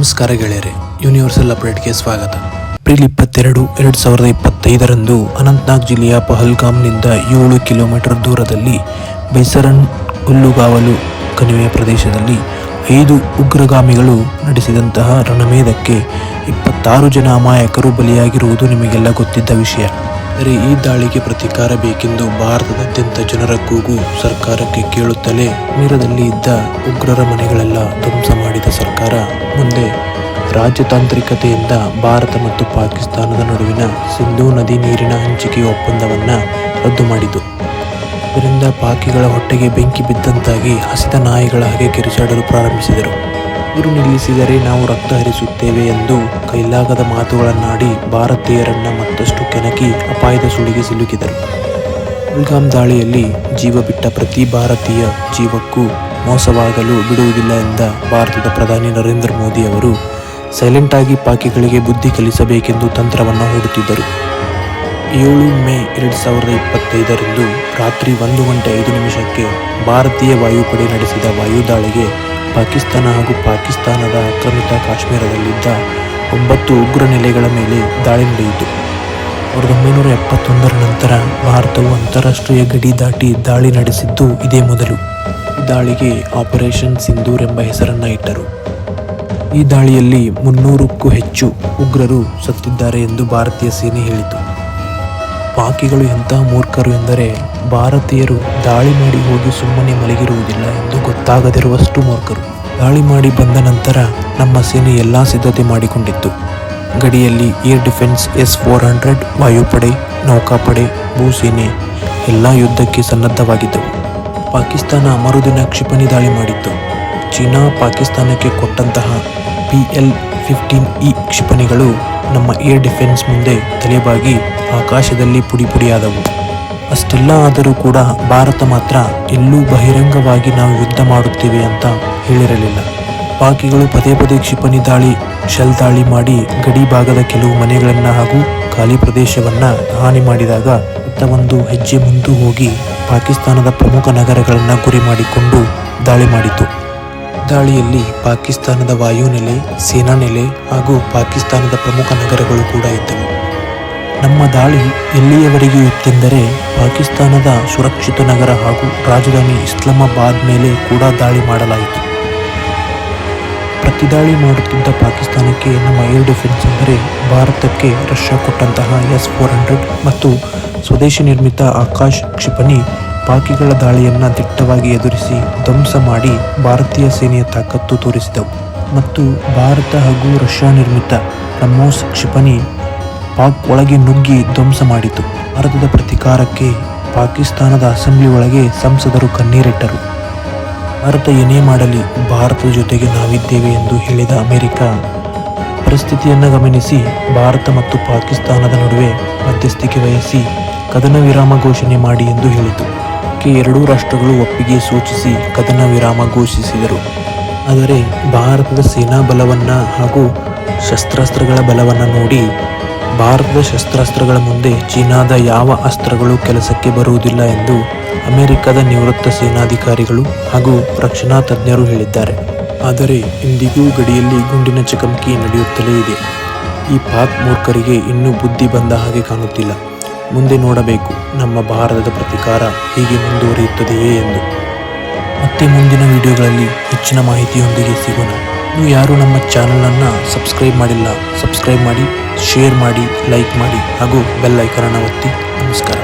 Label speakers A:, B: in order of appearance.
A: ನಮಸ್ಕಾರ ಗೆಳೆಯರೆ, ಯೂನಿವರ್ಸಲ್ ಅಪ್ಡೇಟ್ಗೆ ಸ್ವಾಗತ. ಏಪ್ರಿಲ್ 22, 2025ರಂದು ಅನಂತನಾಗ್ ಜಿಲ್ಲೆಯ ಪಹಲ್ಗಾಮ್ನಿಂದ 7 ಕಿಲೋಮೀಟರ್ ದೂರದಲ್ಲಿ ಬೈಸರನ್ ಹುಲ್ಲುಗಾವಲು ಕಣಿವೆಯ ಪ್ರದೇಶದಲ್ಲಿ 5 ಉಗ್ರಗಾಮಿಗಳು ನಡೆಸಿದಂತಹ ರಣಮೇಧಕ್ಕೆ 26 ಜನ ಅಮಾಯಕರು ಬಲಿಯಾಗಿರುವುದು ನಿಮಗೆಲ್ಲ ಗೊತ್ತಿದ್ದ ವಿಷಯ. ಆದರೆ ಈ ದಾಳಿಗೆ ಪ್ರತೀಕಾರ ಬೇಕೆಂದು ಭಾರತದಾದ್ಯಂತ ಜನರ ಕೂಗು ಸರ್ಕಾರಕ್ಕೆ ಕೇಳುತ್ತಲೇ ತೀರದಲ್ಲಿ ಇದ್ದ ಉಗ್ರರ ಮನೆಗಳೆಲ್ಲ ಧ್ವಂಸ ಮಾಡಿದ ಸರ್ಕಾರ ಮುಂದೆ ರಾಜತಾಂತ್ರಿಕತೆಯಿಂದ ಭಾರತ ಮತ್ತು ಪಾಕಿಸ್ತಾನದ ನಡುವಿನ ಸಿಂಧೂ ನದಿ ನೀರಿನ ಹಂಚಿಕೆ ಒಪ್ಪಂದವನ್ನು ರದ್ದು ಮಾಡಿತು. ಇದರಿಂದ ಪಾಕಿಗಳ ಹೊಟ್ಟೆಗೆ ಬೆಂಕಿ ಬಿದ್ದಂತಾಗಿ ಹಸಿದ ನಾಯಿಗಳ ಹಾಗೆ ಕಿರುಚಾಡಲು ಪ್ರಾರಂಭಿಸಿದರು. ನೀರು ನಿಲ್ಲಿಸಿದರೆ ನಾವು ರಕ್ತ ಹರಿಸುತ್ತೇವೆ ಎಂದು ಕೈಲಾಗದ ಮಾತುಗಳನ್ನಾಡಿ ಭಾರತೀಯರನ್ನ ಮತ್ತಷ್ಟು ಕೆಣಕಿ ಅಪಾಯದ ಸುಳಿಗೆ ಸಿಲುಕಿದರು. ಪಹಲ್ಗಾಮ್ ದಾಳಿಯಲ್ಲಿ ಜೀವ ಬಿಟ್ಟ ಪ್ರತಿ ಭಾರತೀಯ ಜೀವಕ್ಕೂ ಮೋಸವಾಗಲು ಬಿಡುವುದಿಲ್ಲ ಎಂದ ಭಾರತದ ಪ್ರಧಾನಿ ನರೇಂದ್ರ ಮೋದಿ ಅವರು ಸೈಲೆಂಟ್ ಆಗಿ ಪಾಕಿಗಳಿಗೆ ಬುದ್ಧಿ ಕಲಿಸಬೇಕೆಂದು ತಂತ್ರವನ್ನು ಹೂಡುತ್ತಿದ್ದರು. 7 ಮೇ 2025ರಂದು ರಾತ್ರಿ 1:05 ಭಾರತೀಯ ವಾಯುಪಡೆ ನಡೆಸಿದ ವಾಯುದಾಳಿಗೆ ಪಾಕಿಸ್ತಾನ ಹಾಗೂ ಪಾಕಿಸ್ತಾನದ ಆಕ್ರಮಿತ ಕಾಶ್ಮೀರದಲ್ಲಿದ್ದ 9 ಉಗ್ರ ನೆಲೆಗಳ ಮೇಲೆ ದಾಳಿ ನಡೆಯಿತು. 1971ರ ನಂತರ ಭಾರತವು ಅಂತಾರಾಷ್ಟ್ರೀಯ ಗಡಿ ದಾಟಿ ದಾಳಿ ನಡೆಸಿದ್ದು ಇದೇ ಮೊದಲು. ಈ ದಾಳಿಗೆ ಆಪರೇಷನ್ ಸಿಂಧೂರ್ ಎಂಬ ಹೆಸರನ್ನ ಇಟ್ಟರು. ಈ ದಾಳಿಯಲ್ಲಿ 300ಕ್ಕೂ ಹೆಚ್ಚು ಉಗ್ರರು ಸತ್ತಿದ್ದಾರೆ ಎಂದು ಭಾರತೀಯ ಸೇನೆ ಹೇಳಿತು. ಪಾಕಿಗಳು ಎಂತಹ ಮೂರ್ಖರು ಎಂದರೆ ಭಾರತೀಯರು ದಾಳಿ ಮಾಡಿ ಹೋಗಿ ಸುಮ್ಮನೆ ಮಲಗಿರುವುದಿಲ್ಲ ಎಂದು ಗೊತ್ತಾಗದಿರುವಷ್ಟು ಮೂರ್ಖರು. ದಾಳಿ ಮಾಡಿ ಬಂದ ನಂತರ ನಮ್ಮ ಸೇನೆ ಎಲ್ಲ ಸಿದ್ಧತೆ ಮಾಡಿಕೊಂಡಿತ್ತು. ಗಡಿಯಲ್ಲಿ ಏರ್ ಡಿಫೆನ್ಸ್ S-400, ವಾಯುಪಡೆ, ನೌಕಾಪಡೆ, ಭೂಸೇನೆ ಎಲ್ಲ ಯುದ್ಧಕ್ಕೆ ಸನ್ನದ್ಧವಾಗಿದ್ದವು. ಪಾಕಿಸ್ತಾನ ಮರುದಿನ ಕ್ಷಿಪಣಿ ದಾಳಿ ಮಾಡಿತ್ತು. ಚೀನಾ ಪಾಕಿಸ್ತಾನಕ್ಕೆ ಕೊಟ್ಟಂತಹ PL-15E ಕ್ಷಿಪಣಿಗಳು ನಮ್ಮ ಏರ್ ಡಿಫೆನ್ಸ್ ಮುಂದೆ ತಲೆಬಾಗಿ ಆಕಾಶದಲ್ಲಿ ಪುಡಿಯಾದವು. ಅಷ್ಟೆಲ್ಲ ಆದರೂ ಕೂಡ ಭಾರತ ಮಾತ್ರ ಎಲ್ಲೂ ಬಹಿರಂಗವಾಗಿ ನಾವು ಯುದ್ಧ ಮಾಡುತ್ತೇವೆ ಅಂತ ಹೇಳಿರಲಿಲ್ಲ. ಪಾಕಿಗಳು ಪದೇ ಕ್ಷಿಪಣಿ ದಾಳಿ, ಶೆಲ್ ದಾಳಿ ಮಾಡಿ ಗಡಿ ಭಾಗದ ಕೆಲವು ಮನೆಗಳನ್ನು ಹಾಗೂ ಖಾಲಿ ಪ್ರದೇಶವನ್ನು ಹಾನಿ ಮಾಡಿದಾಗ ಒಂದು ಹೆಜ್ಜೆ ಮುಂದೆ ಹೋಗಿ ಪಾಕಿಸ್ತಾನದ ಪ್ರಮುಖ ನಗರಗಳನ್ನು ಗುರಿ ಮಾಡಿಕೊಂಡು ದಾಳಿ ಮಾಡಿತು. ದಾಳಿಯಲ್ಲಿ ಪಾಕಿಸ್ತಾನದ ವಾಯುನೆಲೆ, ಸೇನಾ ನೆಲೆ ಹಾಗೂ ಪಾಕಿಸ್ತಾನದ ಪ್ರಮುಖ ನಗರಗಳು ಕೂಡ ಇದ್ದವು. ನಮ್ಮ ದಾಳಿ ಎಲ್ಲಿಯವರೆಗೂ ಇತ್ತೆಂದರೆ ಪಾಕಿಸ್ತಾನದ ಸುರಕ್ಷಿತ ನಗರ ಹಾಗೂ ರಾಜಧಾನಿ ಇಸ್ಲಾಮಾಬಾದ್ ಮೇಲೆ ಕೂಡ ದಾಳಿ ಮಾಡಲಾಯಿತು. ಪ್ರತಿದಾಳಿ ಮಾಡುತ್ತಿದ್ದ ಪಾಕಿಸ್ತಾನಕ್ಕೆ ನಮ್ಮ ಏರ್ ಡಿಫೆನ್ಸ್ ಅಂದರೆ ಭಾರತಕ್ಕೆ ರಷ್ಯಾ ಕೊಟ್ಟಂತಹ S-400 ಮತ್ತು ಸ್ವದೇಶಿ ನಿರ್ಮಿತ ಆಕಾಶ್ ಕ್ಷಿಪಣಿ ಪಾಕಿಗಳ ದಾಳಿಯನ್ನು ದಿಟ್ಟವಾಗಿ ಎದುರಿಸಿ ಧ್ವಂಸ ಮಾಡಿ ಭಾರತೀಯ ಸೇನೆಯ ತಾಕತ್ತು ತೋರಿಸಿದವು. ಮತ್ತು ಭಾರತ ಹಾಗೂ ರಷ್ಯಾ ನಿರ್ಮಿತ ಬ್ರಹ್ಮೋಸ್ ಕ್ಷಿಪಣಿ ಪಾಕ್ ಒಳಗೆ ನುಗ್ಗಿ ಧ್ವಂಸ ಮಾಡಿತು. ಭಾರತದ ಪ್ರತೀಕಾರಕ್ಕೆ ಪಾಕಿಸ್ತಾನದ ಅಸೆಂಬ್ಲಿ ಒಳಗೆ ಸಂಸದರು ಕಣ್ಣೀರಿಟ್ಟರು. ಭಾರತ ಏನೇ ಮಾಡಲಿ ಭಾರತದ ಜೊತೆಗೆ ನಾವಿದ್ದೇವೆ ಎಂದು ಹೇಳಿದ ಅಮೆರಿಕ ಪರಿಸ್ಥಿತಿಯನ್ನು ಗಮನಿಸಿ ಭಾರತ ಮತ್ತು ಪಾಕಿಸ್ತಾನದ ನಡುವೆ ಮಧ್ಯಸ್ಥಿಕೆ ವಹಿಸಿ ಕದನ ವಿರಾಮ ಘೋಷಣೆ ಮಾಡಿ ಎಂದು ಹೇಳಿತು. ಎರಡೂ ರಾಷ್ಟ್ರಗಳು ಒಪ್ಪಿಗೆ ಸೂಚಿಸಿ ಕದನ ವಿರಾಮ ಘೋಷಿಸಿದರು. ಆದರೆ ಭಾರತದ ಸೇನಾ ಬಲವನ್ನು ಹಾಗೂ ಶಸ್ತ್ರಾಸ್ತ್ರಗಳ ಬಲವನ್ನು ನೋಡಿ ಭಾರತದ ಶಸ್ತ್ರಾಸ್ತ್ರಗಳ ಮುಂದೆ ಚೀನಾದ ಯಾವ ಅಸ್ತ್ರಗಳು ಕೆಲಸಕ್ಕೆ ಬರುವುದಿಲ್ಲ ಎಂದು ಅಮೆರಿಕದ ನಿವೃತ್ತ ಸೇನಾಧಿಕಾರಿಗಳು ಹಾಗೂ ರಕ್ಷಣಾ ತಜ್ಞರು ಹೇಳಿದ್ದಾರೆ. ಆದರೆ ಇಂದಿಗೂ ಗಡಿಯಲ್ಲಿ ಗುಂಡಿನ ಚಕಮಕಿ ನಡೆಯುತ್ತಲೇ ಇದೆ. ಈ ಪಾಕ್ ಮೂರ್ಖರಿಗೆ ಇನ್ನೂ ಬುದ್ಧಿ ಬಂದ ಹಾಗೆ ಕಾಣುತ್ತಿಲ್ಲ. ಮುಂದೆ ನೋಡಬೇಕು ನಮ್ಮ ಭಾರತದ ಪ್ರತೀಕಾರ ಹೀಗೆ ಮುಂದುವರಿಯುತ್ತದೆಯೇ ಎಂದು. ಮತ್ತೆ ಮುಂದಿನ ವಿಡಿಯೋಗಳಲ್ಲಿ ಹೆಚ್ಚಿನ ಮಾಹಿತಿಯೊಂದಿಗೆ ಸಿಗೋಣ. ನೀವು ಯಾರು ನಮ್ಮ ಚಾನಲನ್ನು ಸಬ್ಸ್ಕ್ರೈಬ್ ಮಾಡಿಲ್ಲ, ಸಬ್ಸ್ಕ್ರೈಬ್ ಮಾಡಿ, ಶೇರ್ ಮಾಡಿ, ಲೈಕ್ ಮಾಡಿ ಹಾಗೂ ಬೆಲ್ ಐಕಾನ್ ಅನ್ನು ಒತ್ತಿ. ನಮಸ್ಕಾರ.